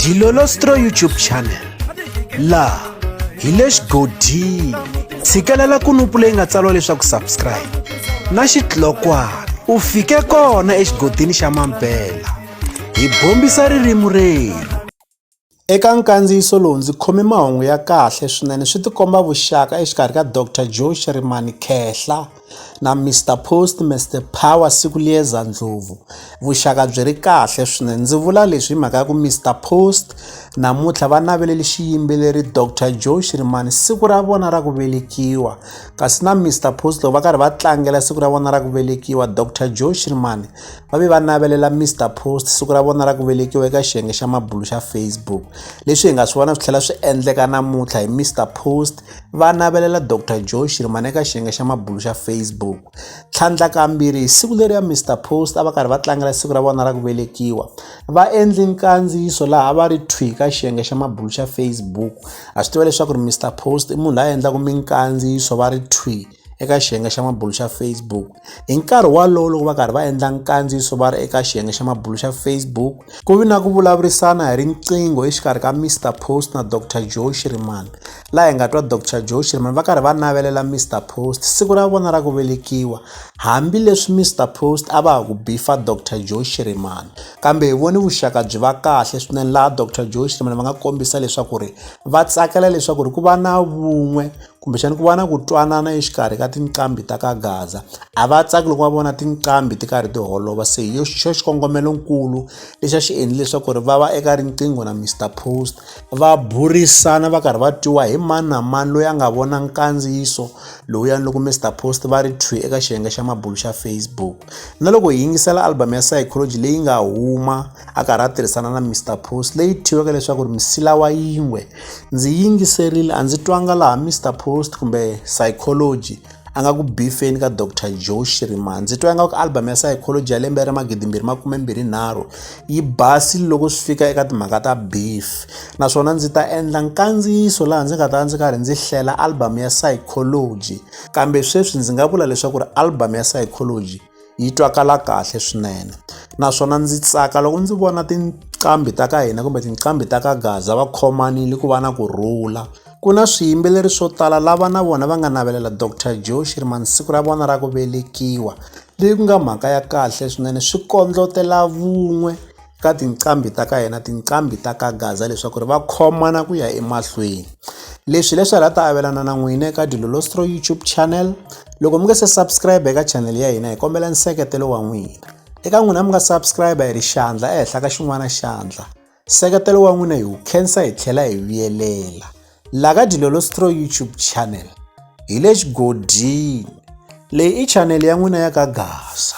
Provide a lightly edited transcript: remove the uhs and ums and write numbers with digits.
Dilolostro YouTube channel la hi le xigodini tshikelela kunupu leyi nga tsariwa leswaku subscribe na xitlokwana u fike kona exigodini xa Mampela hi bombisa ririmi rero. Eka nkandziyiso lowu ndzi khome mahungu ya kahle swinene swi tikomba vuxaka exikarhi ka Dr Joe Shirimani Khehla na Mr Post Mr Power siku liyeza ndlovu. Vuxaka byi ri kahle swinene. Ndzi vula leswi hi mhaka ya ku Mr Post namuntlha va navelele xiyimbeleri Dr Joe Shirimani siku ra vona ra ku velekiwa, kasi na Mr Post loko va karhi va tlangela siku ra vona ra ku velekiwa Dr Joe Shirimani va ve va navelela Mr Post siku ra vona ra ku velekiwa eka xiyenge xa mabulu xa Facebook. Leswi hi nga swi vona swi tlhela swi endleka namuntlha hi Mr Post va navelela Dr Joe Shirimani eka xiyenge xa mabulu xa Facebook. Tlhandla kambirhi hi siku leri ya Mr Post a va karhi va tlangela siku ra vona ra ku velekiwa va endli nkandziyiso laha va ri thwi ka xiyenge xa mabulu xa Facebook. A swi tiva leswaku Mr Post i munhu la endlaku minkandziyiso va ri thwi eka xiyenge xa mabulu xa Facebook. Hi nkarhi walowo loko va karhi va endla nkandziyiso va ri eka xiyenge xa mabulu xa Facebook ku vi na ku vulavurisana hi riqingho exikarhi ka Mr Post na Dr Joe Shirimani, laha hi nga twa Dr Joe Shirimani va karhi va navelela Mr Post siku ra vona ra ku velekiwa, hambileswi Mr Post a va ha ku bifa Dr Joe Shirimani. Kambe hi voni vuxaka byi va kahle swinene laha Dr Joe Shirimani va nga kombisa leswaku ri va tsakela leswaku ri ku va na vun'we kumbexani ku va na ku twanana exikarhi ka tinqambi ta ka Gaza. A va tsaki loko va vona tinqambi ti karhi ti holova, se hi xo xikongomelonkulu lexi a xi endli leswaku ri va va eka riqingho na Mr Post va burisana va karhi va twiwa hi mani na mani loyi a nga vona nkandziyiso lowuyani loko Mr Post va ri thwi eka xiyenge xa mabulu xa Facebook. Na loko hi yingisela album ya Psychology leyi nga huma a karhi a tirhisana na Mr Post leyi thyiweke leswaku ri Msila wa Yingwe, ndzi yingiserile a ndzi twanga laha Mr Post kumbe Psychology a nga ku bifeni ka Dr Joe Shirimani. Ndzi twa ingaku album ya Psychology ya lembe ra 2023 yi basile loko swi fika eka timhaka ta beef, naswona ndzi ta endla nkandziyiso laha ndzi nga ta ndzi karhi ndzi hlela album ya Psychology. Kambe sweswi ndzi nga vula leswaku ri album ya Psychology yi twakala kahle swinene, naswona ndzi tsaka loko ndzi vona tinqambi ta ka hina kumbe tinqambi ta ka Gaza va khomanile ku va na kurhula. Ku na swiyimbeleri swo tala lava na vona va nga navelela Dr Joe Shirimani siku ra vona ra ku velekiwa, leyi ku nga mhaka ya kahle swinene. Swi kondlotela vun'we ka tinqambi ta ka hina, tinqambi ta ka Gaza, leswaku ri va khomana ku ya emahlweni. Leswi hi ta avelana na n'wina eka Dilolostro YouTube channel. Loko mi nga se subscribe eka channel ya hina hi kombela nseketelo wa n'wina. Eka n'wina mi nga subscribe hi ri xandla ehenhla ka xin'wana xandla. Nseketelo wa n'wina hi wu khensa hi tlhela hi vuyelela. La ka Dilolostro YouTube channel hi le xigodini, leyi i channel ya n'wina ya ka Gaza.